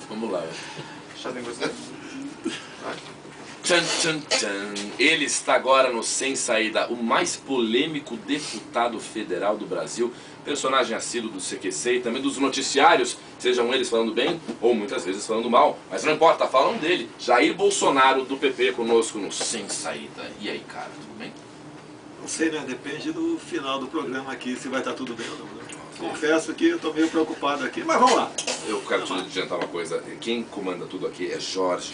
Vamos lá. Já tem você? Tchan, tchan, tchan. Ele está agora no Sem Saída, o mais polêmico deputado federal do Brasil, personagem assíduo do CQC e também dos noticiários, sejam eles falando bem ou muitas vezes falando mal, mas não importa, falam dele. Jair Bolsonaro do PP conosco no Sem Saída. E aí, cara, tudo bem? Não sei, né? Depende do final do programa aqui, se vai estar tudo bem ou não, né? Confesso que eu estou meio preocupado aqui, mas vamos lá. Eu quero te adiantar uma coisa, quem comanda tudo aqui é Jorge.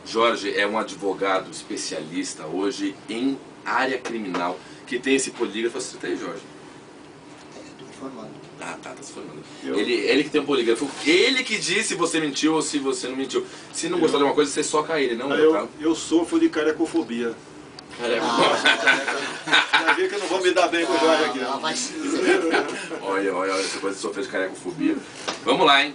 Jorge é um advogado especialista hoje em área criminal, que tem esse polígrafo. Você tem, Jorge? Estou me formando. Ah, tá se formando. Ele que tem um polígrafo. Ele que diz se você mentiu ou se você não mentiu. Se não gostar de uma coisa, você soca ele, não? Eu sofro de carecofobia. Já vi que eu não vou me dar bem com o Jorge aqui. Olha, essa coisa de sofrer de carecofobia. Vamos lá, hein?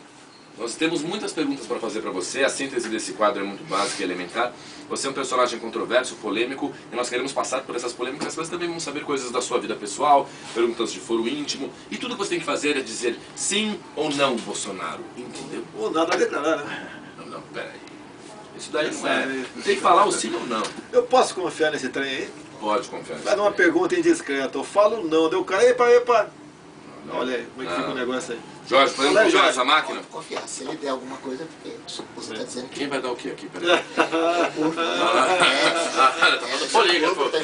Nós temos muitas perguntas para fazer para você. A síntese desse quadro é muito básica e elementar. Você é um personagem controverso, polêmico, e nós queremos passar por essas polêmicas, mas também vamos saber coisas da sua vida pessoal, perguntas de foro íntimo, e tudo que você tem que fazer é dizer sim ou não, Bolsonaro. Entendeu? Ou nada a declarar, né? Não, peraí. Isso daí não é. Tem que falar o sim ou não. Eu posso confiar nesse trem aí? Pode confiar. Vai dar uma pergunta indiscreta. Eu falo não, deu o cara, epa. Olha aí, como é que fica o negócio aí? Jorge, podemos confiar nessa máquina? Pode confiar, se ele der alguma coisa, porque você está dizendo que... Quem vai dar o quê aqui? Peraí. Polígrafo. Tá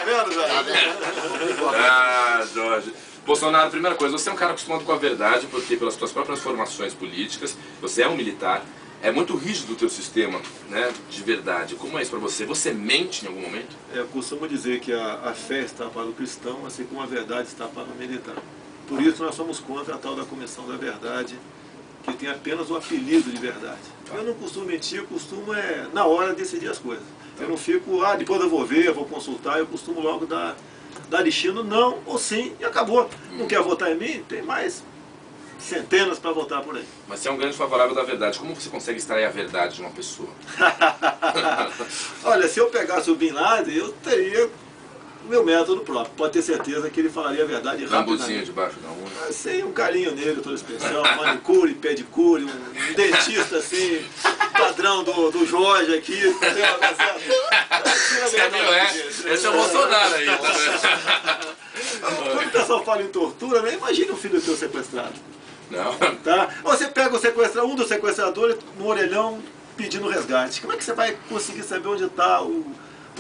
vendo, Jorge? Ah, Jorge. Bolsonaro, primeira coisa, você é um cara acostumado com a verdade, porque pelas suas próprias formações políticas, você é um militar, é muito rígido o teu sistema, né, de verdade. Como é isso pra você? Você mente em algum momento? Eu costumo dizer que a fé está para o cristão, assim como a verdade está para o militar. Por isso nós somos contra a tal da Comissão da Verdade, que tem apenas o apelido de verdade. Eu não costumo mentir, eu costumo na hora decidir as coisas. Eu não fico, depois eu vou ver, eu vou consultar, eu costumo logo dar destino não ou sim e acabou. Não quer votar em mim? Tem mais centenas para votar por aí. Mas você é um grande favorável da verdade. Como você consegue extrair a verdade de uma pessoa? Olha, se eu pegasse o Bin Laden, eu teria o meu método próprio. Pode ter certeza que ele falaria a verdade rapidamente. Rambuzinho debaixo da unha. Sem um carinho nele todo especial, manicure, pedicure, um dentista assim, padrão do Jorge aqui. Esse é o Bolsonaro aí, tá vendo? Quando o pessoal fala em tortura, né? Imagina um filho teu sequestrado. Não. Tá? Você pega um dos sequestradores no orelhão pedindo resgate. Como é que você vai conseguir saber onde está o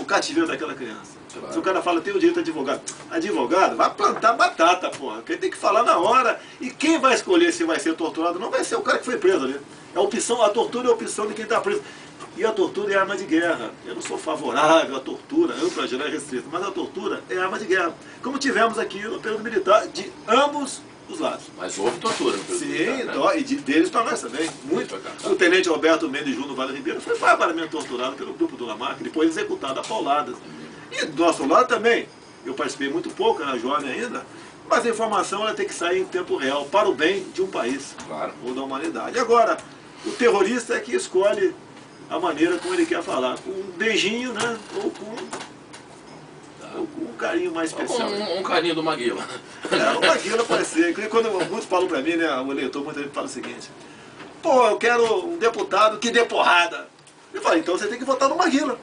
cativeiro daquela criança? Claro. Se o cara fala, tem o direito de advogado. Advogado, vai plantar batata, porra. Quem tem que falar na hora. E quem vai escolher se vai ser torturado não vai ser o cara que foi preso ali. É a opção, a tortura é a opção de quem está preso. E a tortura é arma de guerra. Eu não sou favorável à tortura, ampla, geral e restrita, mas a tortura é arma de guerra. Como tivemos aqui no período militar, de ambos os lados. Mas houve tortura no período militar, né? E deles para nós também. Muito. O tenente Alberto Mendes Júnior Vale Ribeiro foi barbaramente torturado pelo grupo do Lamarck, depois executado a pauladas. E do nosso lado também. Eu participei muito pouco, era jovem ainda, mas a informação ela tem que sair em tempo real, para o bem de um país, claro, ou da humanidade. Agora, o terrorista é que escolhe a maneira como ele quer falar, com um beijinho, né? Ou com um carinho mais especial. Um carinho do Maguila. O Maguila pode ser. Quando muitos falam pra mim, né? O eleitor muitas vezes fala o seguinte: pô, eu quero um deputado que dê porrada. Eu falo, então você tem que votar no Maguila.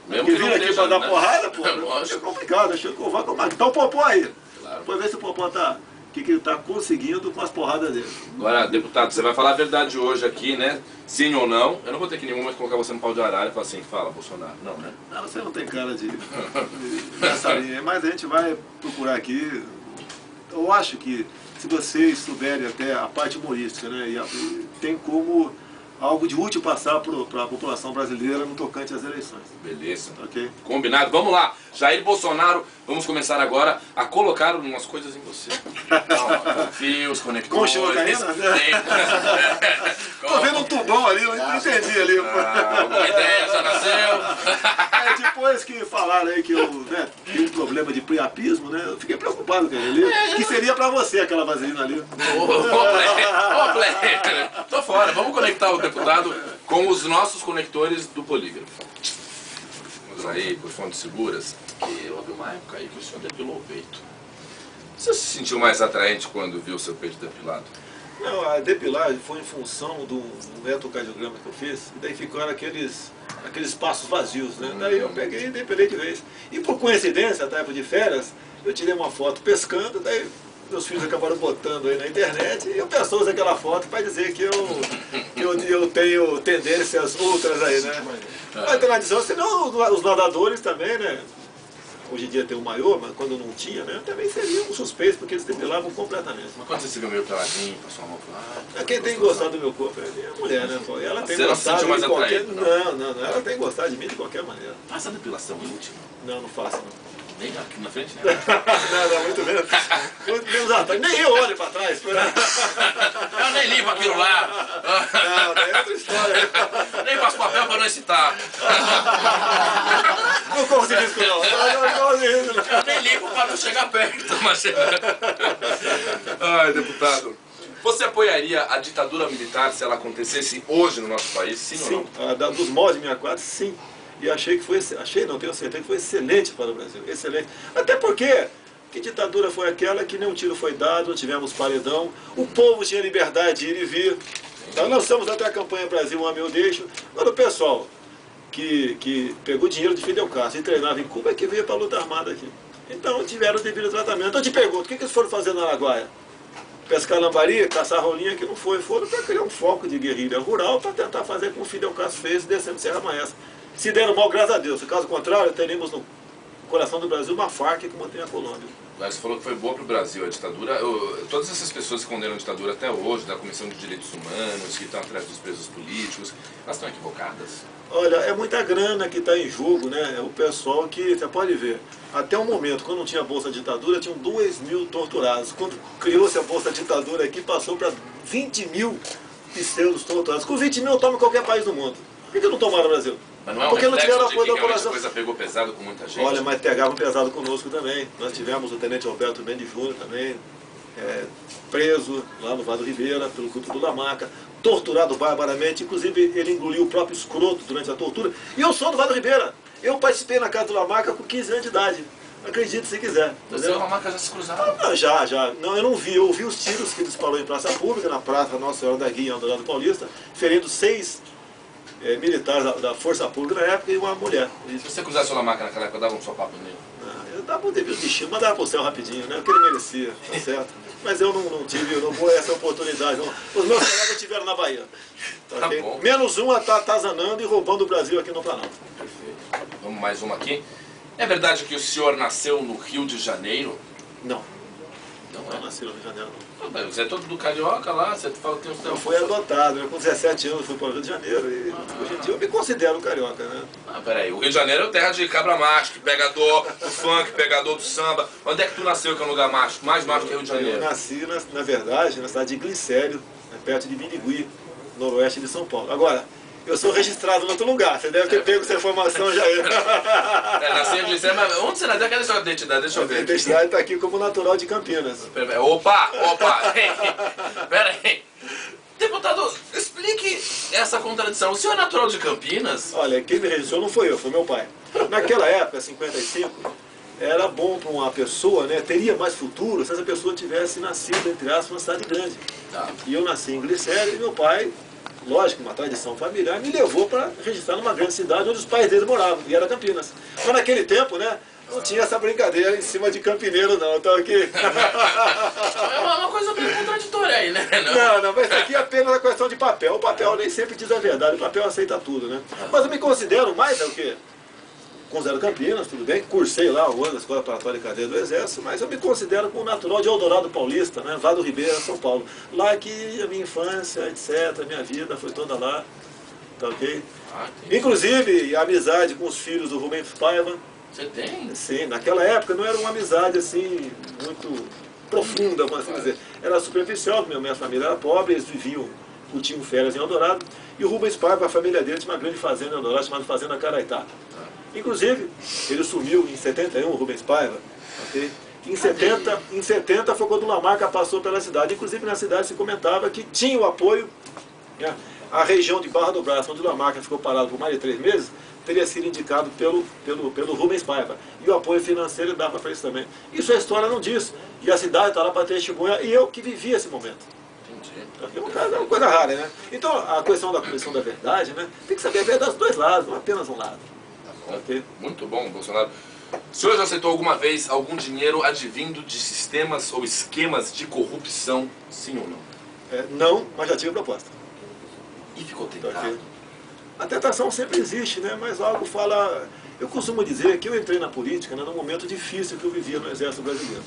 Mesmo que vir aqui pra dar porrada, pô, é complicado. Achei que eu vou com o Maguila. Então o Popó aí. Claro. Depois ver se o Popó tá. O que ele está conseguindo com as porradas dele. Agora, deputado, você vai falar a verdade hoje aqui, né? Sim ou não? Eu não vou ter que nenhum momento colocar você no pau de arara e falar assim, fala, Bolsonaro. Não, né? Não, você não tem cara de nessa linha. Mas a gente vai procurar aqui. Eu acho que se vocês souberem até a parte humorística, né? E tem como algo de útil passar para a população brasileira no tocante às eleições. Beleza. Ok? Combinado. Vamos lá. Jair Bolsonaro, vamos começar agora a colocar umas coisas em você. Fios, conectores. Com xilocaína? Tô vendo um tubão ali, eu não entendi ali. Alguma ideia já nasceu? Depois que falaram aí que eu tenho um problema de priapismo, né? Eu fiquei preocupado com ele. Que seria pra você aquela vaselina ali. Ô, Play! Tô fora. Vamos conectar o deputado com os nossos conectores do polígrafo. Vamos aí, por fontes seguras, que houve uma época aí que o senhor depilou o peito. Você se sentiu mais atraente quando viu o seu peito depilado? Não, a depilagem foi em função do eletrocardiograma que eu fiz, e daí ficaram aqueles espaços vazios, né? Daí eu peguei e depilei de vez. E por coincidência, na época de férias, eu tirei uma foto pescando, daí meus filhos acabaram botando aí na internet, e o pessoal usa aquela foto para dizer que eu tenho tendências outras aí, né? Mas tem tradição, senão os nadadores também, né? Hoje em dia tem o maiô, mas quando não tinha, né? Também seriam suspeitos, porque eles depilavam completamente. Mas quando você se viu meio peladinho, passou a mão pro lado... Quem tem gostado do meu corpo é a mulher, né? E ela tem Você não gostado sentiu mais de qualquer... atraído, Não, ela tem gostado de mim de qualquer maneira. Faça a depilação íntima. Não faço, não. Nem aqui na frente, né? Não, muito menos. Muito menos atrás. Nem eu olho para trás. Eu nem limpo aquilo lá. Não, daí é outra história. Nem passo papel para não excitar. Não corro esse risco, não. Eu nem limpo para não chegar perto, mas... Ai, deputado. Você apoiaria a ditadura militar se ela acontecesse hoje no nosso país, sim ou não? Sim, dos moldes de 64, sim. E achei que foi, tenho certeza que foi excelente para o Brasil, excelente. Até porque, que ditadura foi aquela que nenhum tiro foi dado, não tivemos paredão, o povo tinha liberdade de ir e vir. Nós lançamos até a campanha Brasil, um ame ou deixo. Agora o pessoal que pegou dinheiro de Fidel Castro e treinava em Cuba é que veio para a luta armada aqui. Então tiveram o devido tratamento. Então eu te pergunto, o que eles foram fazer na Araguaia? Pescar lambari, caçar rolinha, que não foi. Foram para criar um foco de guerrilha rural para tentar fazer como o Fidel Castro fez descendo Serra Maestra. Se deram mal, graças a Deus. Caso contrário, teremos no coração do Brasil uma Farc que mantém a Colômbia. Você falou que foi boa para o Brasil a ditadura. Todas essas pessoas que condenam a ditadura até hoje, da Comissão de Direitos Humanos, que estão atrás dos presos políticos, elas estão equivocadas? Olha, é muita grana que está em jogo, né? É o pessoal que, você pode ver, até o momento, quando não tinha Bolsa Ditadura, tinham 2.000 torturados. Quando criou-se a Bolsa Ditadura aqui, passou para 20 mil pseudos torturados. Com 20 mil, toma qualquer país do mundo. Por que não tomaram no Brasil? Mas não é um porque não tiveram reflexo apoio de da que população. a coisa pegou pesado com muita gente? Olha, mas pegavam pesado conosco também. Nós tivemos o Tenente Alberto Mendes Júnior também, preso lá no Vado Ribeira, pelo culto do Lamaca, torturado barbaramente, inclusive ele engoliu o próprio escroto durante a tortura. E eu sou do Vado Ribeira. Eu participei na casa do Lamaca com 15 anos de idade. Acredite se quiser. Você e o Lamaca já se cruzaram? Não, já. Não, eu não vi. Eu ouvi os tiros que ele disparou em praça pública, na Praça Nossa Senhora da Guia, em Eldorado Paulista, ferindo 6 militares da Força Pública na época e uma mulher. Se você cruzasse o Lamaca naquela época, dava um sopapo nele? Eu dava um devido destino, mandava pro céu rapidinho, né? O que ele merecia, tá certo? Mas eu não tive, eu não vou essa oportunidade, não. Os meus colegas tiveram na Bahia. Tá Okay? bom. Menos um atazanando e roubando o Brasil aqui no Planalto. Perfeito. Vamos mais uma aqui. É verdade que o senhor nasceu no Rio de Janeiro? Não. Não Não nasci no Rio de Janeiro, não. Você é todo do carioca lá, você fala que tem um tempo. Eu fui adotado, eu com 17 anos fui para o Rio de Janeiro e hoje em dia eu me considero carioca, né? Peraí, o Rio de Janeiro é terra de cabra mágico, pegador do funk, pegador do samba. Onde é que tu nasceu, que é um lugar mágico, mais mágico que o Rio de Janeiro? Eu nasci, na verdade, na cidade de Glicério, perto de Birigui, noroeste de São Paulo. Agora, eu sou registrado em outro lugar, você deve ter pego essa informação já aí. Nasci em Glicério, mas onde você nasceu? Cadê a sua identidade? Deixa eu ver A aqui. identidade está aqui como natural de Campinas. Opa! Peraí. Deputado, explique essa contradição. O senhor é natural de Campinas? Olha, quem me registrou não foi eu, foi meu pai. Naquela época, 55, era bom para uma pessoa, né, teria mais futuro se essa pessoa tivesse nascido, entre aspas, numa cidade grande. Tá. E eu nasci em Glicério e meu pai, lógico, uma tradição familiar, me levou para registrar numa grande cidade onde os pais dele moravam, e era Campinas. Mas naquele tempo, né, não tinha essa brincadeira em cima de campineiro, não. Então aqui... É uma coisa meio contraditória aí, né? Não, mas isso aqui é apenas a questão de papel. O papel nem sempre diz a verdade, o papel aceita tudo, né? Mas eu me considero mais do que... Considero Campinas, tudo bem, cursei lá o ano da Escola Preparatória de Cadeia do Exército, mas eu me considero como natural de Eldorado Paulista, né? Vado Ribeira, São Paulo. Lá que a minha infância, etc., a minha vida foi toda lá, tá ok? Inclusive, a amizade com os filhos do Rubens Paiva. Você tem? Sim, naquela época não era uma amizade assim, muito profunda, vamos assim dizer. Era superficial, minha família era pobre, eles viviam, curtiam férias em Eldorado. E o Rubens Paiva, a família dele, tinha uma grande fazenda em Eldorado, chamada Fazenda Caraitá. Inclusive, ele sumiu em 71, o Rubens Paiva. Okay? Em 70 foi quando o Lamarca passou pela cidade. Inclusive, na cidade se comentava que tinha o apoio, né? A região de Barra do Braço, onde o Lamarca ficou parado por mais de 3 meses, teria sido indicado pelo Rubens Paiva. E o apoio financeiro dava para isso também. Isso a história não diz. E a cidade está lá para testemunhar, e eu que vivi esse momento. Entendi. É uma coisa rara, né? Então, a questão da Comissão da Verdade, né? Tem que saber a verdade dos dois lados, não apenas um lado. Ok? Muito bom, Bolsonaro. O senhor já aceitou alguma vez algum dinheiro advindo de sistemas ou esquemas de corrupção, sim ou não? Não, mas já tive proposta. E ficou tentado? Ok? A tentação sempre existe, né? Mas algo fala... Eu costumo dizer que eu entrei na política, né, num momento difícil que eu vivia no Exército Brasileiro.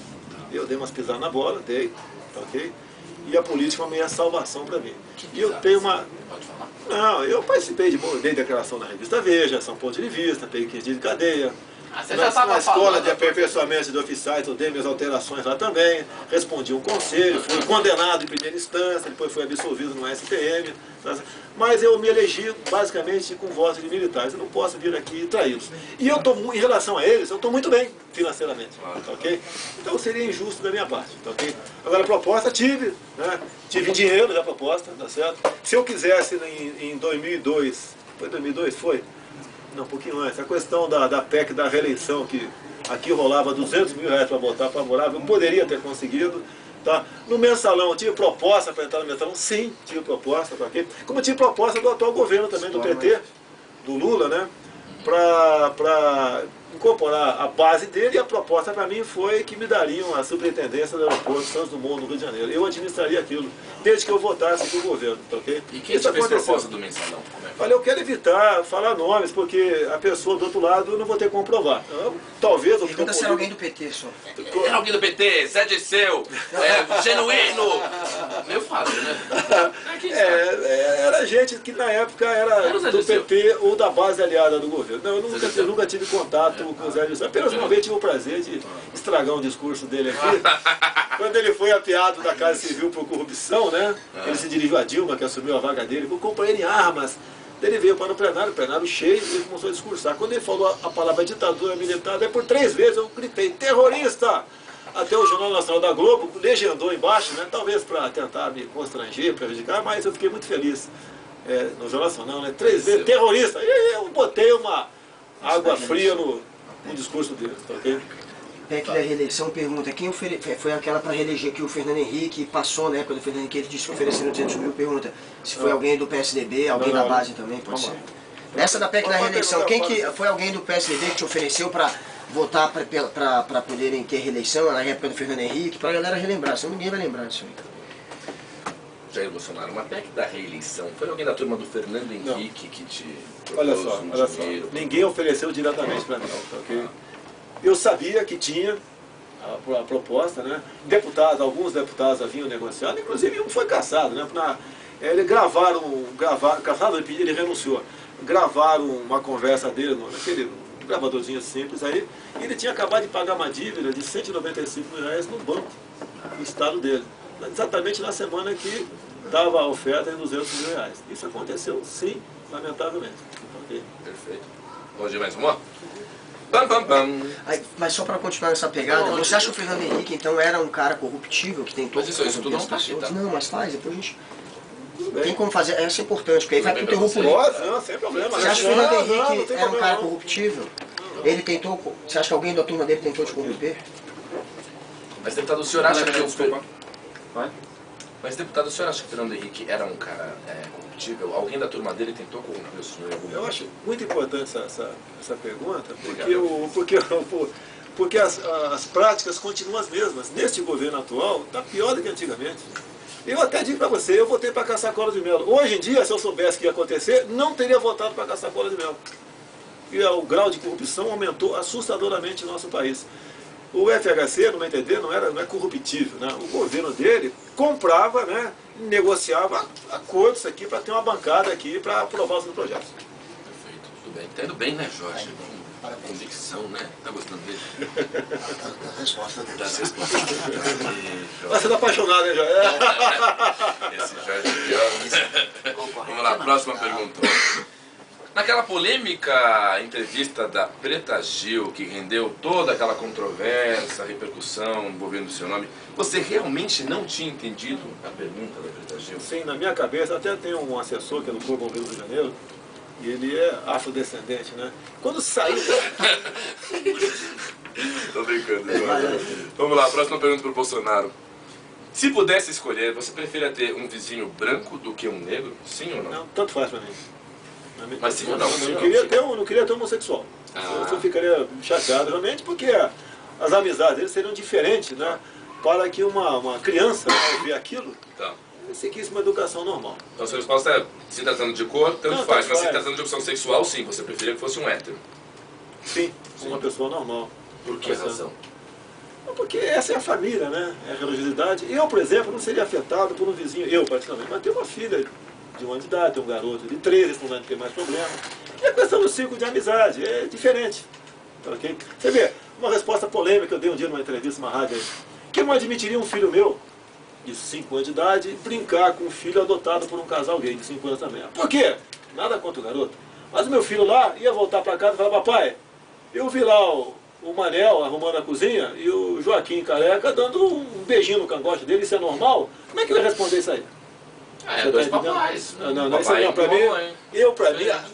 Eu dei umas pisadas na bola, ok? E a política é uma meia salvação para mim. E eu tenho uma... Pode falar? Não, eu participei dei declaração na revista Veja, São Ponto de Vista, peguei 15 dias de cadeia. Você Na já estava escola de aperfeiçoamento de oficiais, eu dei minhas alterações lá também, respondi um conselho, fui condenado em primeira instância, depois fui absolvido no STM. Mas eu me elegi basicamente com votos de militares, eu não posso vir aqui e traí-los. E eu tô, em relação a eles, eu estou muito bem financeiramente, ok? Então seria injusto da minha parte, ok? Agora a proposta tive, né? Tive dinheiro da proposta, tá certo? Se eu quisesse em 2002, foi 2002? Foi? Não, um pouquinho antes, a questão da PEC da reeleição, que aqui rolava 200 mil reais para votar favorável, eu poderia ter conseguido. Tá? No mensalão, tive proposta para entrar no mensalão? Sim, tive proposta para quê? Como tive proposta do atual governo também, do PT, do Lula, né? Para incorporar a base dele, e a proposta para mim foi que me dariam a superintendência do aeroporto Santos Dumont, no Rio de Janeiro. Eu administraria aquilo, desde que eu votasse aqui o governo, tá ok? E quem te fez proposta do mensalão? Olha, eu quero evitar falar nomes, porque a pessoa do outro lado eu não vou ter que comprovar. Talvez... Pergunta se era alguém do PT só. Era alguém do PT, Zé Dirceu, genuíno. Meio fácil, né? Era gente que na época era do PT ou da base aliada do governo. Não, eu nunca tive contato com o Zé Dirceu. Apenas uma vez tive o prazer de estragar um discurso dele aqui. Quando ele foi apeado da Casa Civil por corrupção, né? Ele se dirigiu a Dilma, que assumiu a vaga dele, comprou ele em armas. Ele veio para o plenário cheio, e ele começou a discursar. Quando ele falou a palavra ditadura militar, daí por 3 vezes eu gritei, terrorista! Até o Jornal Nacional da Globo legendou embaixo, né? Talvez para tentar me constranger, prejudicar, mas eu fiquei muito feliz. No Jornal Nacional, né? 3 vezes, terrorista! E eu botei uma água fria no discurso dele, tá ok? PEC da reeleição pergunta, quem foi aquela para reeleger que o Fernando Henrique passou, né? Quando o Fernando Henrique ele disse que ofereceram 200 mil, pergunta se foi alguém do PSDB, alguém da base também, pode ser. Nessa da PEC da reeleição, quem que foi alguém do PSDB que te ofereceu para votar para poderem ter reeleição na época do Fernando Henrique, para a galera relembrar, senão ninguém vai lembrar disso aí. Jair Bolsonaro, uma PEC da reeleição, foi alguém da turma do Fernando Henrique que te Olha propôs só, dinheiro? ninguém ofereceu diretamente para mim, ok? Eu sabia que tinha a proposta, né? Alguns deputados haviam negociado, inclusive um foi cassado, né? Ele cassado, ele renunciou. Gravaram uma conversa dele naquele gravadorzinho simples aí, e ele tinha acabado de pagar uma dívida de 195 mil reais no banco do estado dele, exatamente na semana que dava a oferta de 200 mil reais. Isso aconteceu, sim, lamentavelmente. Okay? Perfeito. Vamos de mais uma? Pam, pam, pam. Aí, mas só para continuar nessa pegada, você acha que o Fernando Henrique então era um cara corruptível que tentou... Mas isso tudo não está aqui, tá? Não, mas faz, depois a gente... Tem como fazer, essa é importante, porque aí vai pro terror político. Não, sem problema. Você acha que o Fernando Henrique era um cara corruptível? Ele tentou... Você acha que alguém da turma dele tentou te corromper? Mas, deputado, o senhor acha que o senhor acha que o Fernando Henrique era um cara corruptível? Alguém da turma dele tentou corromper o senhor em algum momento? Eu acho muito importante essa pergunta, porque as práticas continuam as mesmas. Neste governo atual, está pior do que antigamente. Eu até digo para você, eu votei para caçar cola de mel. Hoje em dia, se eu soubesse que ia acontecer, não teria votado para caçar cola de mel. E o grau de corrupção aumentou assustadoramente no nosso país. O FHC, no meu entender, não é corruptível, né? O governo dele comprava, né, negociava acordos aqui para ter uma bancada aqui para aprovar os projetos. Perfeito, tudo bem. Tá indo bem, né, Jorge? Com convicção, né? Tá gostando dele? A resposta dele. Das respostas dele. Você tá apaixonado, hein, Jorge? Esse Jorge aqui, ó. Vamos lá, próxima pergunta. Naquela polêmica entrevista da Preta Gil, que rendeu toda aquela controvérsia, repercussão envolvendo o seu nome, você realmente não tinha entendido a pergunta da Preta Gil? Sim, na minha cabeça, até tem um assessor que é do Corpo Bombeiro do Rio de Janeiro, e ele é afrodescendente, né? Quando saiu... Tô brincando, Jorge. Vamos lá, próxima pergunta pro Bolsonaro. Se pudesse escolher, você preferia ter um vizinho branco do que um negro? Sim ou não? Não, tanto faz pra mim. Mas sim ou não? Eu não queria ter homossexual. Eu ficaria chateado realmente, porque as amizades deles seriam diferentes, né? Para que uma criança, ao ver aquilo, Tá. seguisse uma educação normal. Então, sua resposta é, se tratando de cor, tanto Não, faz. tanto Mas se faz. tratando de opção sexual, sim, você preferia que fosse um hétero. Sim, uma pessoa normal. Por que razão? Porque essa é a família, né? É a religiosidade. Eu, por exemplo, não seria afetado por um vizinho, eu particularmente, mas tenho uma filha de 1 ano de idade, tenho um garoto de 13, esse não vai ter mais problema. E a questão do ciclo de amizade é diferente. Okay? Você vê, uma resposta polêmica que eu dei um dia numa entrevista numa rádio aí, que eu não admitiria um filho meu, de 5 anos de idade, brincar com um filho adotado por um casal gay de 5 anos também. Por quê? Nada contra o garoto. Mas o meu filho lá ia voltar para casa e falar, papai, eu vi lá o Manel arrumando a cozinha e o Joaquim careca dando um beijinho no cangote dele, isso é normal? Como é que eu ia responder isso aí? É, dois papais. Não, isso não,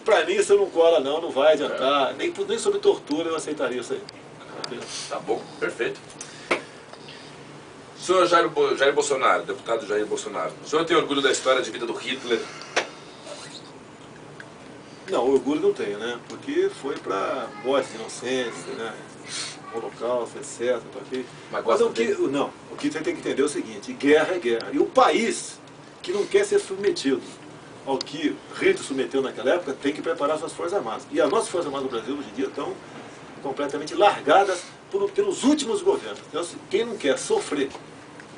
pra mim isso não cola não vai adiantar, nem sobre tortura eu aceitaria isso aí. Tá bom, perfeito. Senhor Jair Bolsonaro, deputado Jair Bolsonaro, o senhor tem orgulho da história de vida do Hitler? Não, orgulho não tenho, né? Porque foi para morte de inocência, né? Holocausto, etc. Mas o que você tem que entender é o seguinte, guerra é guerra. E o país que não quer ser submetido ao que Hitler submeteu naquela época, tem que preparar suas forças armadas. E as nossas forças armadas do Brasil hoje em dia estão completamente largadas pelos últimos governos. Então, quem não quer sofrer,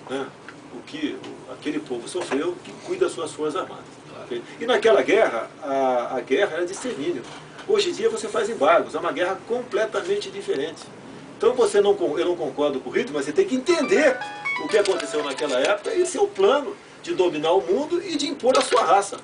né, o que aquele povo sofreu, que cuida das suas forças armadas. Okay? E naquela guerra, a guerra era de extermínio. Hoje em dia você faz embargos, é uma guerra completamente diferente. Então eu não concordo com o Hitler, mas você tem que entender o que aconteceu naquela época e seu plano de dominar o mundo e de impor a sua raça.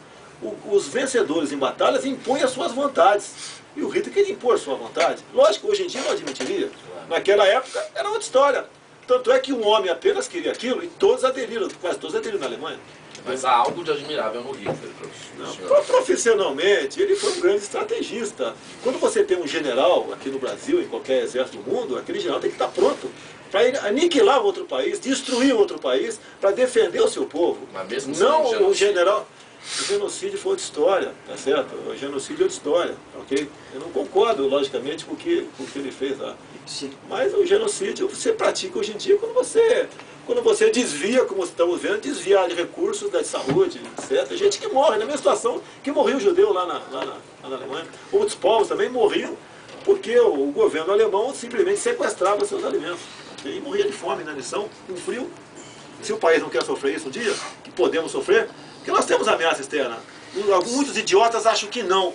Os vencedores em batalhas impõem as suas vontades. E o Hitler queria impor a sua vontade. Lógico, hoje em dia não admitiria. Naquela época era outra história. Tanto é que um homem apenas queria aquilo e todos aderiram, quase todos aderiram na Alemanha. Mas há algo de admirável no Hitler, professor. Profissionalmente, ele foi um grande estrategista. Quando você tem um general aqui no Brasil, em qualquer exército do mundo, aquele general tem que estar pronto para aniquilar outro país, destruir outro país, para defender o seu povo. Mas mesmo não o general. O genocídio foi outra história, tá certo? O genocídio é outra história, ok? Eu não concordo, logicamente, com o que ele fez lá. Sim. Mas o genocídio você pratica hoje em dia quando você desvia, como estamos vendo, desviar de recursos da saúde, etc. Gente que morre, na mesma situação que morreu o judeu lá na Alemanha. Outros povos também morriam porque o governo alemão simplesmente sequestrava seus alimentos. Okay? E morria de fome, inanição, com frio. Se o país não quer sofrer isso um dia, que podemos sofrer, porque nós temos ameaça externa. Muitos idiotas acham que não.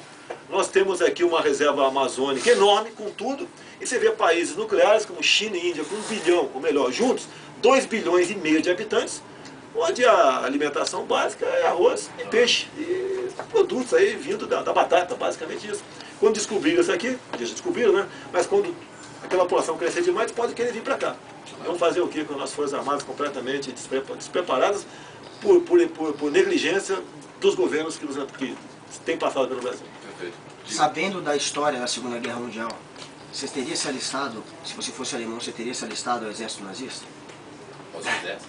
Nós temos aqui uma reserva amazônica enorme, com tudo, e você vê países nucleares como China e Índia com 1 bilhão, ou melhor, juntos, 2,5 bilhões de habitantes, onde a alimentação básica é arroz e peixe, e produtos aí vindo da batata, basicamente isso. Quando descobriram isso aqui, já descobriram, né? Mas quando aquela população crescer demais, pode querer vir para cá. Vamos fazer o quê com as nossas forças armadas completamente despreparadas por negligência dos governos que têm passado pelo Brasil? Sabendo da história da Segunda Guerra Mundial, você teria se alistado, se você fosse alemão, você teria se alistado ao exército nazista?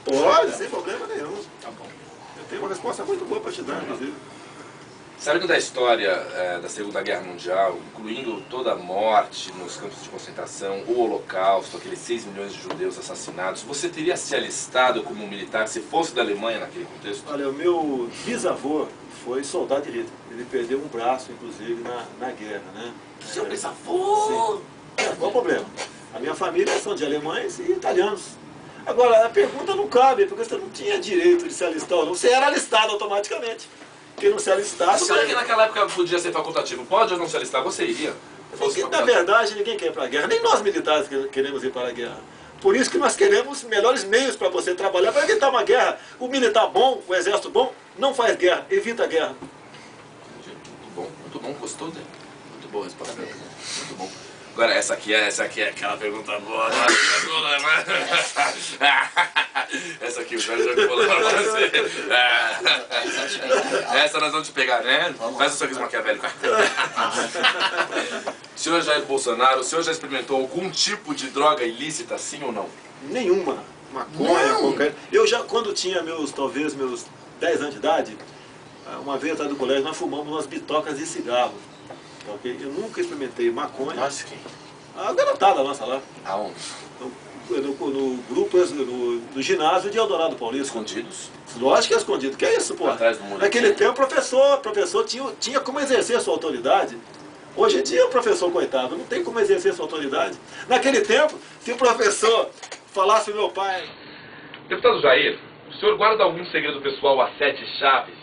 Pode, sem problema nenhum. Tá bom. Eu tenho uma resposta muito boa para te dar, inclusive. Sabendo da história da Segunda Guerra Mundial, incluindo toda a morte nos campos de concentração, o Holocausto, aqueles 6 milhões de judeus assassinados, você teria se alistado como um militar se fosse da Alemanha naquele contexto? Olha, o meu bisavô foi soldado de Hitler. Ele perdeu um braço, inclusive, na guerra, né? Seu bisavô! Sim. Qual o problema? A minha família são de alemães e italianos. Agora, a pergunta não cabe, porque você não tinha direito de se alistar ou não. Você era alistado automaticamente. Quem não se alistasse... Será que naquela época podia ser facultativo? Pode ou não se alistar? Você iria? Na verdade, ninguém quer ir para a guerra. Nem nós militares queremos ir para a guerra. Por isso que nós queremos melhores meios para você trabalhar, para evitar uma guerra. O militar bom, o exército bom, não faz guerra, evita a guerra. Muito bom, gostou dele? Muito boa a resposta. Muito bom. Agora, essa aqui é aquela pergunta boa. Essa aqui o Jorge já falou pra você. Essa nós vamos te pegar, né? Faz o sorriso maquiavélico. Senhor Jair Bolsonaro, o senhor já experimentou algum tipo de droga ilícita, sim ou não? Nenhuma. maconha, cocaína. Eu já, quando tinha talvez meus 10 anos de idade, uma vez atrás do colégio, nós fumamos umas bitocas de cigarro. Tá, okay? Eu nunca experimentei maconha. Nossa, quem? A garotada nossa lá. Aonde? No grupo, no ginásio de Eldorado Paulista. Escondidos? Lógico que é escondido. Que é isso, pô? Atrás do muro. Naquele tempo, o professor tinha como exercer a sua autoridade. Hoje em dia, o professor, coitado, não tem como exercer a sua autoridade. Naquele tempo, se o professor falasse meu pai... Deputado Jair, o senhor guarda algum segredo pessoal a 7 chaves?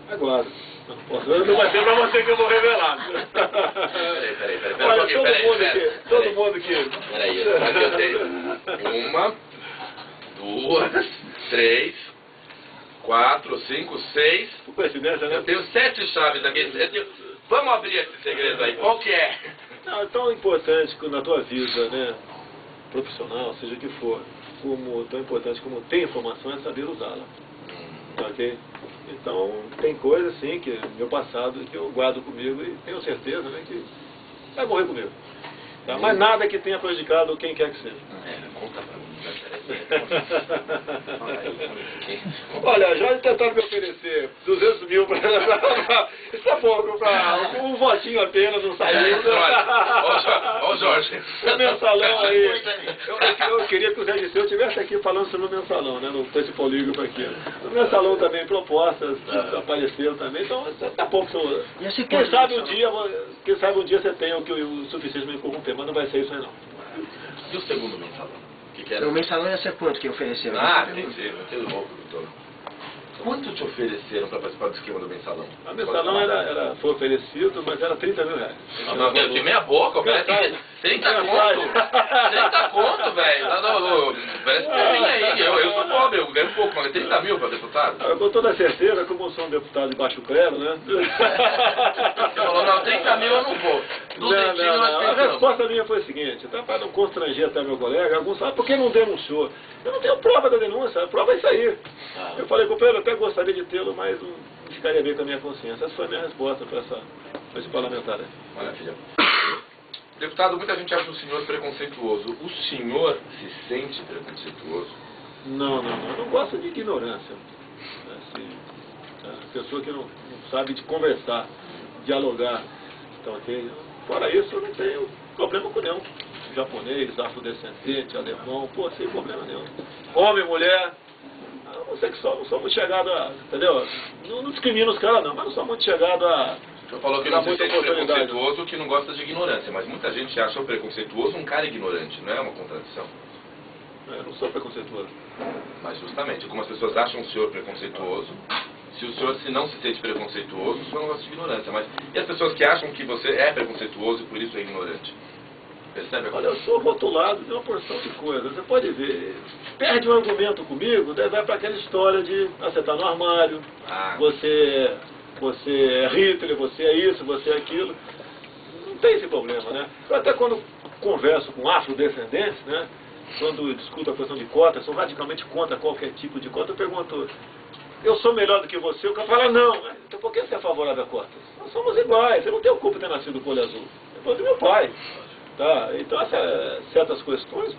Agora. Não vai ser pra você que eu vou revelar. Peraí. Olha, todo mundo aqui. Peraí, eu tenho 1, 2, 3, 4, 5, 6. Coincidência, né? Eu tenho 7 chaves aqui. Vamos abrir esse segredo aí. Qual que é? Não, é tão importante que na tua vida, né, profissional, seja o que for, tão importante como ter informação é saber usá-la. Ok? Então, tem coisas, sim, que meu passado, que eu guardo comigo e tenho certeza, né, que vai morrer comigo. Tá? Mas nada que tenha prejudicado quem quer que seja. Conta pra mim. Olha, já tentaram me oferecer 200 mil para... Isso é pouco, para um votinho apenas, não saiu. Ó, Jorge. O mensalão aí. Eu queria que o Zé Disseu estivesse aqui falando sobre o mensalão, né? Com esse polígrafo aqui. O mensalão também, propostas apareceram também, então tá pouco. Quem sabe um dia você tenha o suficiente para me corromper, mas não vai ser isso aí não. E o segundo mensalão? Que era? O mensalão ia ser quanto que ofereceram? Entendi, louco, doutor. Quanto te ofereceram para participar do esquema do mensalão? O mensalão foi oferecido, mas era 30 mil reais. Não, eu tenho meia boca, parece 30 conto. 30 conto, velho. Parece pra mim aí. Eu sou pobre, eu ganho pouco, mas 30 mil para deputado? Com toda certeza, como eu sou um deputado de baixo clero, né? Você falou, não, 30 mil eu não vou. A resposta minha foi a seguinte, tá, para não constranger até meu colega, alguns falam, por que não denunciou? Eu não tenho prova da denúncia, a prova é isso aí. Eu falei, companheiro, eu até gostaria de tê-lo, mas não ficaria bem com a minha consciência. Essa foi a minha resposta para esse parlamentar. Maravilha. Deputado, muita gente acha o senhor preconceituoso. O senhor se sente preconceituoso? Não. Eu não gosto de ignorância. Assim, a pessoa que não sabe de conversar, dialogar. Então, ok? Fora isso, eu não tenho problema com nenhum. Japonês, afrodescendente, alemão, sem problema nenhum. Homem, mulher, homossexual, não sou muito chegado a... Entendeu? Não discrimino os caras não, mas não sou muito chegado a... O senhor falou que não se sente preconceituoso, que não gosta de ignorância, mas muita gente acha o preconceituoso um cara ignorante, não é uma contradição? Eu não sou preconceituoso. Mas justamente, como as pessoas acham o senhor preconceituoso, se o senhor não se sente preconceituoso, o senhor não gosta de ignorância. Mas e as pessoas que acham que você é preconceituoso e por isso é ignorante? Percebe? Olha, eu sou rotulado de uma porção de coisas. Você pode ver, perde um argumento comigo, daí vai para aquela história de você tá no armário, você é Hitler, você é isso, você é aquilo. Não tem esse problema, né? Eu até quando converso com afrodescendentes, né? Quando discuto a questão de cotas, sou radicalmente contra qualquer tipo de cota, eu pergunto, eu sou melhor do que você? O cara fala, não. Então por que você é favorável a cotas? Nós somos iguais, eu não tenho culpa de ter nascido com olho azul. Eu do meu pai. Tá? Então, certas questões,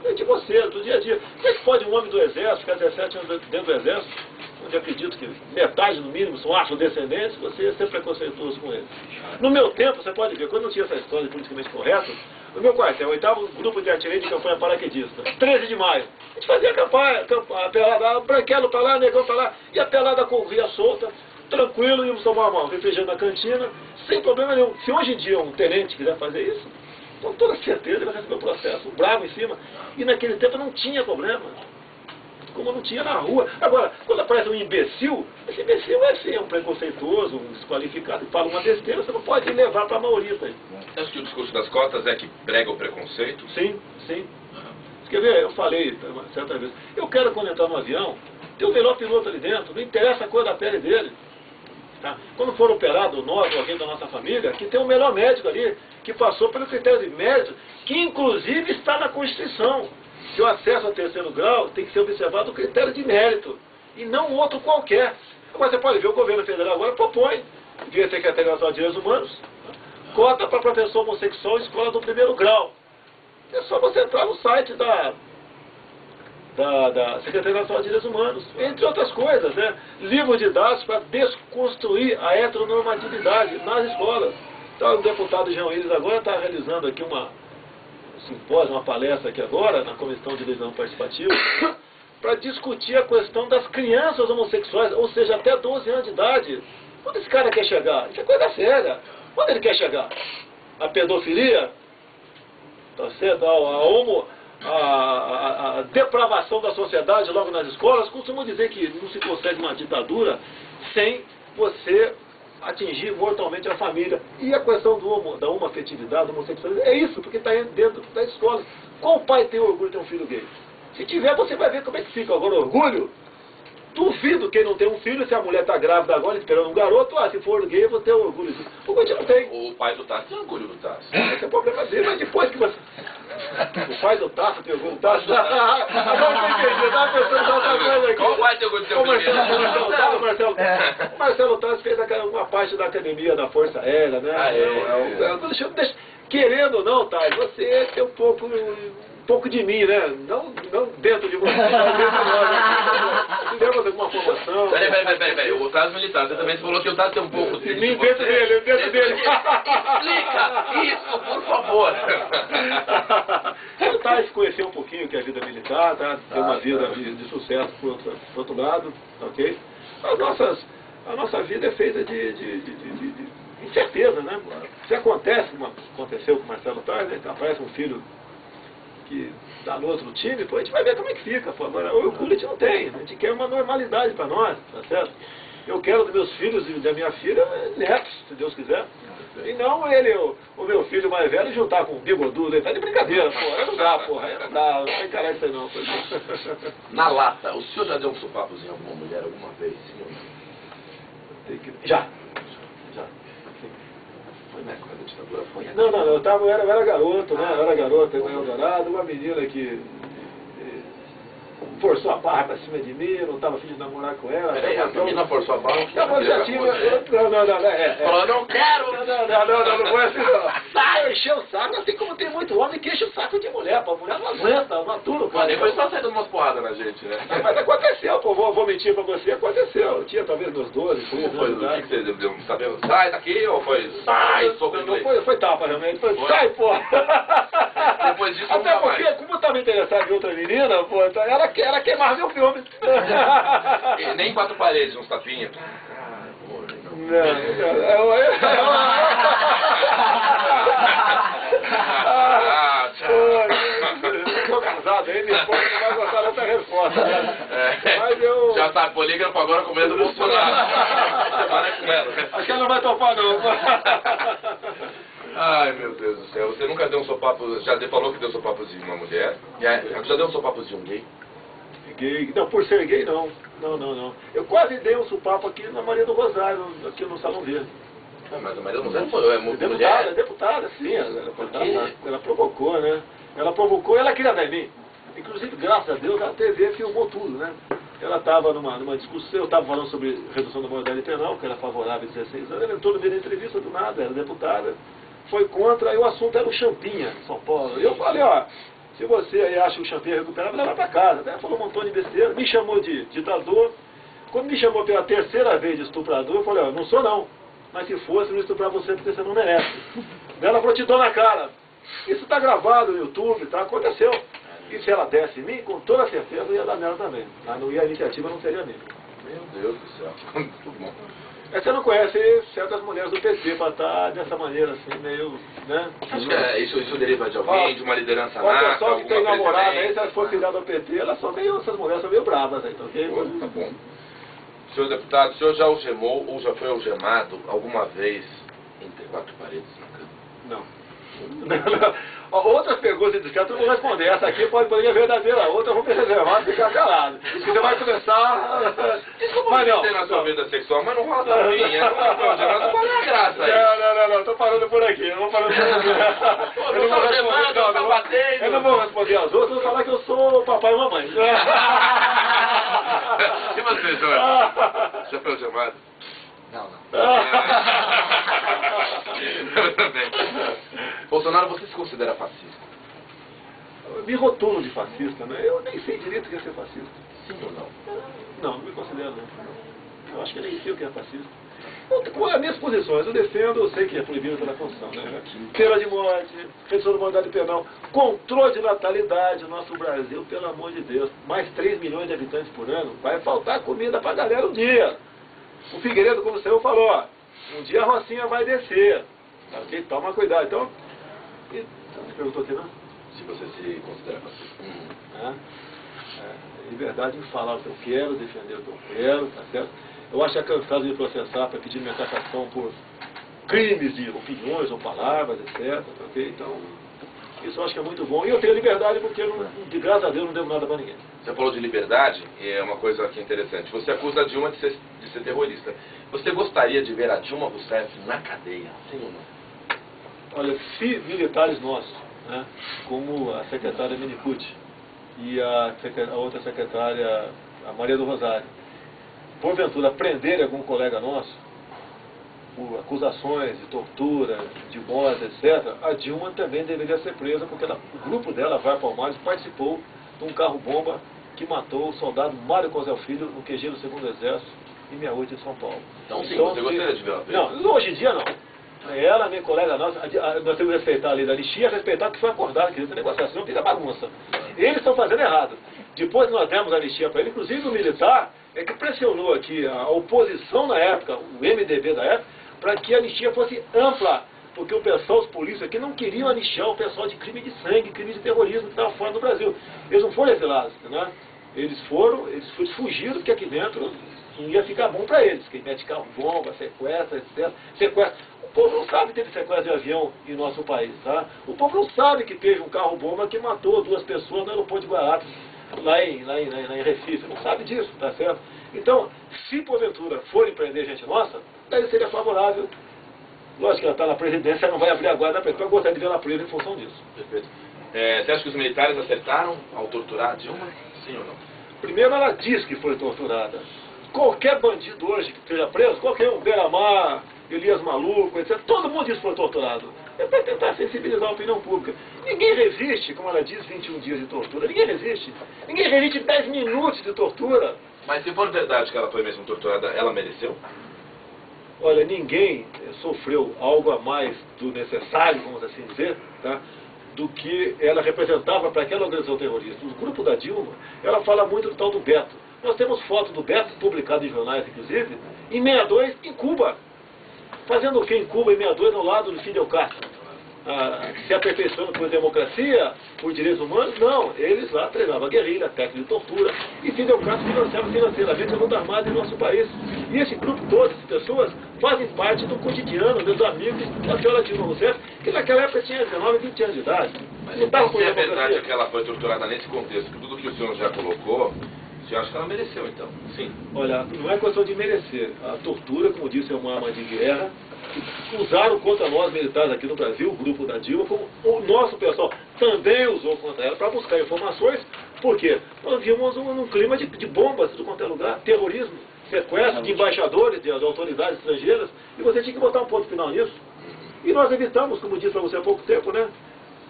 é de você, do dia a dia. Como é que pode um homem do exército, ficar 17 anos dentro do exército, onde acredito que metade, no mínimo, são afrodescendentes, você ia ser preconceituoso com eles? No meu tempo, você pode ver, quando não tinha essa história de politicamente correto, no meu quartel, 8º grupo de artilharia de campanha paraquedista, 13 de maio, a gente fazia a pelada, branquelo pra lá, negão pra lá, e a pelada corria solta, tranquilo, íamos tomar uma refrigerante na cantina, sem problema nenhum. Se hoje em dia um tenente quiser fazer isso, com toda certeza ele vai receber o processo bravo em cima. E naquele tempo não tinha problema. Como não tinha na rua. Agora, quando aparece um imbecil, esse imbecil é sim, um preconceituoso, um desqualificado, e fala uma besteira, você não pode levar para a maioria. Você acha que o discurso das cotas é que prega o preconceito? Sim. Quer ver, eu falei certa vez, eu quero quando entrar no avião, ter o melhor piloto ali dentro, não interessa a cor da pele dele. Tá? Quando for operado nós ou alguém da nossa família, que tem o melhor médico ali, que passou pelo critério de mérito, que inclusive está na Constituição, que o acesso ao 3º grau tem que ser observado o critério de mérito, e não outro qualquer. Agora você pode ver, o governo federal agora propõe, via Secretaria Nacional de Direitos Humanos, cota para professor homossexual em escola do 1º grau. É só você entrar no site da Secretaria Nacional de Direitos Humanos, entre outras coisas, né? Livro didático para desconstruir a heteronormatividade nas escolas. Então, o deputado Jean Willis agora está realizando aqui uma simpósio, uma palestra aqui agora, na Comissão de Legislação Participativa, para discutir a questão das crianças homossexuais, ou seja, até 12 anos de idade. Onde esse cara quer chegar? Isso é coisa séria. Onde ele quer chegar? A pedofilia? Tá certo? A depravação da sociedade logo nas escolas. Costumo dizer que não se consegue uma ditadura sem você atingir mortalmente a família. E a questão da homoafetividade, da homossexualidade, é isso, porque está dentro das escolas. Qual pai tem orgulho de ter um filho gay? Se tiver, você vai ver como é que fica. Agora, orgulho? Duvido quem não tem um filho, se a mulher está grávida agora, esperando um garoto, se for gay, eu vou ter orgulho disso. O Guti não tem. O pai do Tasso tem orgulho do Tasso. Esse é o problema dele, mas depois que você... O pai do Tasso tem orgulho do Tasso. Agora eu entendi, eu estava pensando em outra coisa aqui. Qual pai tem orgulho do teu filho? O Marcelo Tasso fez uma parte da academia da Força Aérea, né? Querendo ou não, Tasso, você tem um pouco de mim, né? Não dentro de você, mas dentro de nós. Né? Tivemos alguma formação. Peraí. O Tasso militar, você também falou que o Tasso tem um pouco de mim dentro dele. Explica isso, por favor. O Tasso conheceu um pouquinho que é a vida militar, tá? Tem uma vida de sucesso por outro lado, ok? A nossa vida é feita de incerteza, né? Se acontece, como aconteceu com o Marcelo Tasso, né? Aparece um filho que está no outro time, pô, a gente vai ver como é que fica. Pô. Agora, o orgulho a gente não tem, a gente quer uma normalidade para nós, tá certo? Eu quero dos meus filhos e da minha filha netos, se Deus quiser. E não o meu filho mais velho juntar com um bigodudo, ele tá de brincadeira, pô, aí não dá, porra, aí não dá, não vai encarar isso aí não. Pô. Na lata, o senhor já deu um sopapozinho em alguma mulher alguma vez, sim ou não? Já. Não, eu era garoto, né? Eu era garoto, eu era Eldorado, uma menina que forçou a barra pra cima de mim, eu não estava afim de namorar com ela. Peraí, a menina forçou a barra? Não, já tinha... Falou, não quero! Não foi assim não. Eu enchei o saco, assim como tem muito homem que enche o saco de mulher, pô. A mulher não aguenta, não atura, cara. Depois tá saindo umas porradas na gente, né? Mas aconteceu, pô, vou mentir pra você, aconteceu. Eu tinha talvez uns 12, 13 anos. Foi, o que você deu? Sabendo? Sai daqui ou foi? Sai, soco não foi tapa realmente, foi sai, pô. Depois disso, até porque, como eu estava interessado em outra menina, pô, então ela queimava meu filme. Nem 4 paredes, uns tapinhos. Estou casado, aí minha esposa não vai gostar dessa resposta. Mas eu... Já tá polígrafo agora com medo do Bolsonaro. Acho que ela não vai topar não. Ai, meu Deus do céu. Você nunca deu um sopapo, já falou que deu sopapo de uma mulher? Já deu um sopapo de um gay? Gay? Não, por ser gay não. Não. Eu quase dei um sopapo aqui na Maria do Rosário, aqui no Salão Verde. Mas a Maria do Rosário foi mulher? Deputada, sim. Ela provocou, né? Ela provocou e ela queria dar em mim. Inclusive, graças a Deus, a TV filmou tudo, né? Ela estava numa discussão, eu estava falando sobre redução da maioridade penal, que era favorável a 16 anos, ela entrou no meio da entrevista do nada, era deputada, foi contra, e o assunto era o Champinha, São Paulo. E eu falei, se você aí acha que o Champinha é recuperável, leva para casa. Ela falou um montão de besteira, me chamou de ditador. Quando me chamou pela terceira vez de estuprador, eu falei, não sou não, mas se fosse, eu não estuprar você porque você não merece. Ela falou, te dou na cara. Isso está gravado no YouTube, tá? Aconteceu. E se ela desse em mim, com toda certeza eu ia dar nela também. E a iniciativa não seria minha. Meu Deus do céu. Muito bom. Você não conhece certas mulheres do PT para estar dessa maneira assim, meio, né? Acho que isso deriva de alguém, de uma liderança nata, alguma pessoa que tem namorada aí, se ela for filiada ao PT, essas mulheres são meio bravas aí, tá ok? Tá bom. Senhor deputado, o senhor já algemou ou já foi algemado alguma vez entre 4 paredes na cama? Não. Outras perguntas discretas eu não vou responder. Essa aqui pode ser verdadeira, a outra eu vou me reservar e ficar calado. E você vai começar. Desculpa mas não, na sua vida sexual, mas não rola tapinha. Qual é a graça aí? Não, tô parando por aqui. Eu não vou responder as outras, vou falar que eu sou papai e mamãe. E você, Jorge? Já foi algemado? Não. Eu também. Bolsonaro, você se considera fascista? me rotulam de fascista, né? Eu nem sei direito o que é ser fascista. Sim ou não? Não me considero, não. Eu acho que eu nem sei o que é fascista. As minhas posições, eu defendo, eu sei que é proibido pela Constituição, né? Pena de morte, redução da moralidade penal, controle de natalidade no nosso Brasil, pelo amor de Deus. Mais 3 milhões de habitantes por ano, vai faltar comida pra galera um dia. O Figueiredo, como o senhor falou, ó, um dia a Rocinha vai descer. Ok? Toma cuidado. Então, você não perguntou aqui, não? Se você se considera fascista. Liberdade em falar o que eu quero, defender o que eu quero, tá certo? Eu acho que é cansado de processar para pedir minha cassação por crimes de opiniões ou palavras, etc. Ok? Então, isso eu acho que é muito bom. E eu tenho liberdade porque, de graças a Deus, não devo nada para ninguém. Você falou de liberdade, e é uma coisa que é interessante. Você acusa a Dilma de ser terrorista. Você gostaria de ver a Dilma Rousseff na cadeia, sim ou não? Olha, se militares nossos, né, como a secretária Minicucci e a outra secretária, a Maria do Rosário, porventura prenderem algum colega nosso por acusações de tortura, de morte, etc., a Dilma também deveria ser presa, porque o grupo dela, Vai Palmares, participou de um carro-bomba que matou o soldado Mário Cosel Filho no QG do 2º Exército em 68 de São Paulo. Então sim, você gostaria de ver ela presa? Não, hoje em dia não. Ela, minha colega nossa, nós temos que respeitar a lei da anistia, respeitar o que foi acordado, que esse negócio não fica bagunça. Eles estão fazendo errado. Depois que nós demos a anistia para ele, inclusive o militar, é que pressionou aqui a oposição na época, o MDB da época, para que a anistia fosse ampla, porque o pessoal, os polícias aqui, não queriam anistiar o pessoal de crime de sangue, crime de terrorismo que estava fora do Brasil. Eles não foram exilados, né? Eles fugiram, porque aqui dentro não ia ficar bom para eles, que mete carro-bomba, sequestra, etc. Sequestra. O povo não sabe que teve sequestro de avião em nosso país, tá? O povo não sabe que teve um carro-bomba que matou 2 pessoas no aeroporto de Guarapes, lá em Recife. Não sabe disso, tá certo? Então, se porventura forem prender gente nossa, daí seria favorável. Lógico que ela está na presidência, não vai abrir a guarda para eu gostaria de ver ela presa em função disso. Perfeito. Você acha que os militares acertaram ao torturar a Dilma? Sim ou não? Primeiro, ela diz que foi torturada. Qualquer bandido hoje que esteja preso, qualquer um, Beira-Mar, Elias Maluco, etc., todo mundo diz que foi torturado. É para tentar sensibilizar a opinião pública. Ninguém resiste, como ela diz, 21 dias de tortura. Ninguém resiste. Ninguém resiste 10 minutos de tortura. Mas se for verdade que ela foi mesmo torturada, ela mereceu? Olha, ninguém sofreu algo a mais do necessário, vamos assim dizer, tá, do que ela representava para aquela organização terrorista. O grupo da Dilma, ela fala muito do tal do Beto. Nós temos foto do Beto, publicado em jornais, inclusive, em 62, em Cuba. Fazendo o que em Cuba, em 62, ao lado do Fidel Castro? Se aperfeiçoando por democracia, por direitos humanos? Não, eles lá treinavam a guerrilha, técnica de tortura, e Fidel Castro financiava financeiramente a luta armada em nosso país. E esse grupo todo, essas pessoas, fazem parte do cotidiano dos amigos da senhora Dilma Rousseff, que naquela época tinha 19, 20 anos de idade. Mas não estava por se é democracia. verdade que ela foi torturada nesse contexto, que tudo que o senhor já colocou, você acha que ela mereceu, então? Sim. Olha, não é questão de merecer. A tortura, como disse, é uma arma de guerra. Usaram contra nós militares aqui no Brasil, o grupo da Dilma, como o nosso pessoal também usou contra ela para buscar informações, porque nós vimos um clima de bombas de qualquer lugar, terrorismo, sequestro de embaixadores, de autoridades estrangeiras, e você tinha que botar um ponto final nisso. E nós evitamos, como disse para você há pouco tempo, né,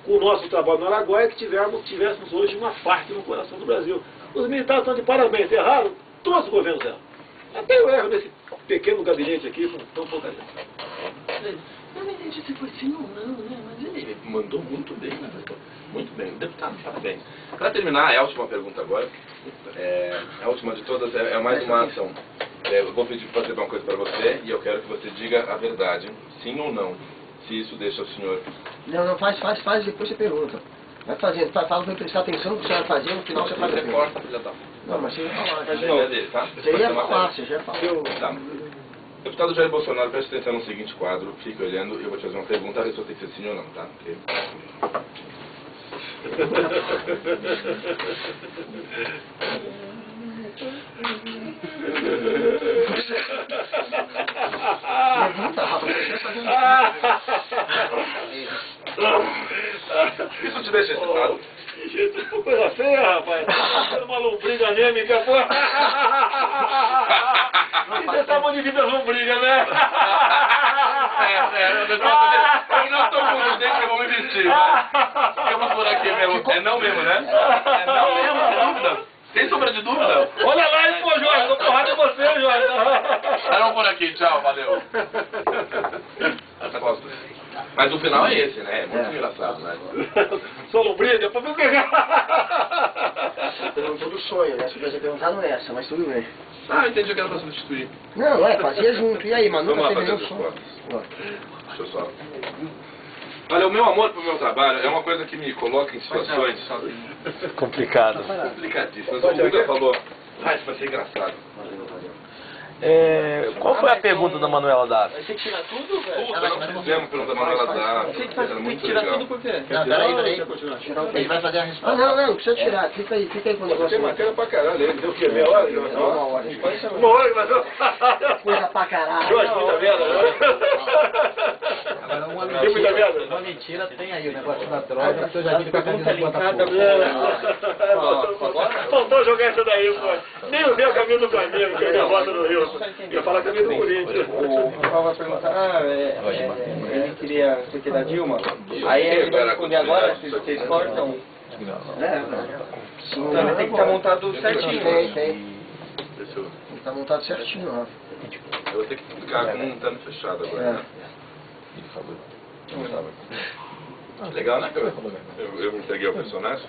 com o nosso trabalho no Araguaia, que tivéssemos hoje uma FARC no coração do Brasil. Os militares estão de parabéns, erraram, todos os governos erram. Até eu erro nesse pequeno gabinete aqui com tão pouca gente. Eu não entendi se foi sim ou não, né? Mas ele mandou muito bem, né? Muito bem. Deputado, parabéns. Para terminar, é a última pergunta agora. A última de todas é mais uma ação. Eu vou pedir para fazer uma coisa para você e eu quero que você diga a verdade, sim ou não, se isso deixa o senhor... Não, faz, depois você pergunta. Vai fazendo, fala para prestar atenção no que você vai fazer, no final você faz a Você pergunta. corta, filha da... Não, mas você ia falar. Mas é dele, tá? Você ia falar, você já falou. Tá. Deputado Jair Bolsonaro, preste atenção no seguinte quadro, fique olhando e eu vou te fazer uma pergunta, a resposta tem que ser sim ou não, tá? Okay. Pergunta, rapaz, você vai fazer Isso te deixa excitado? Gente, que coisa feia, rapaz. Tá uma lombriga anêmica, pô. E você tá bom de vida lombriga, né? Eu não estou com o dente, eu vou me vestir, vai. Ficamos por aqui mesmo. É não mesmo, né? É não mesmo, sem dúvida. Sem sombra de dúvida. Olha lá, hein, pô, Jorge, dou porrada em você, Jorge. Vamos por aqui, tchau, valeu. Mas o final é esse, né? É muito engraçado, né? Sou lombriga, depois vou pegar. Perguntou do sonho, né? Se você perguntar não é essa, mas tudo bem. Ah, entendi que era pra substituir. Não, fazia junto. E aí, mano? Vamos Nunca lá teve fazer nenhum as sonho. Deixa eu só. Olha, o meu amor pro meu trabalho é uma coisa que me coloca em situações Complicado. complicadíssimas. O Guga falou, isso vai ser engraçado. Qual foi a pergunta da Manuela Dávila? Você tira tudo, velho? Puta, nós fizemos pelo da Manuela Dávila. Era muito Tira legal. tudo por quê? Não, peraí. Ele vai fazer a resposta. Não, não precisa tirar. Fica aí com o negócio. Tem matéria pra caralho, ele deu o quê? Meia hora? Uma hora. Uma hora, mas... Coisa pra caralho. Jorge, muita merda, né? Tem muita merda? Uma mentira tem aí o negócio da droga, que eu já vi com a camisa do Botafogo. Faltou jogar essa daí, pô. Nem o meu caminho do Flamengo, que é a volta no Rio. Eu falar camisa do Corinthians. O Rafa vai perguntar, ele queria ser que da Dilma. Aí ele vai responder agora, vocês cortam. Então ele tem que estar montado certinho. Tem. Deixa eu... Tá montado certinho, Rafa. Eu vou ter que ficar com um tano fechado agora, né? Legal, né, cara? Eu me entreguei ao personagem.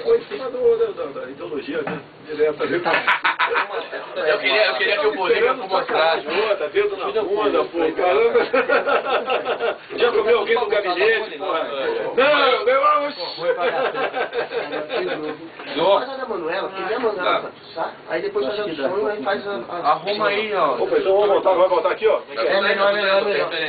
Foi em cima da ideologia, né? Direta. Eu queria que o Bolívar mostrasse. Tá dedo na bunda, pô, caramba. Já comeu alguém no gabinete, porra? Não, meu Faz a da Manuela, porque a Manuela tá puxar, aí depois faz o sonho, aí faz a... Arruma aí, ó. Opa, então vamos voltar, vai voltar aqui, ó. É melhor.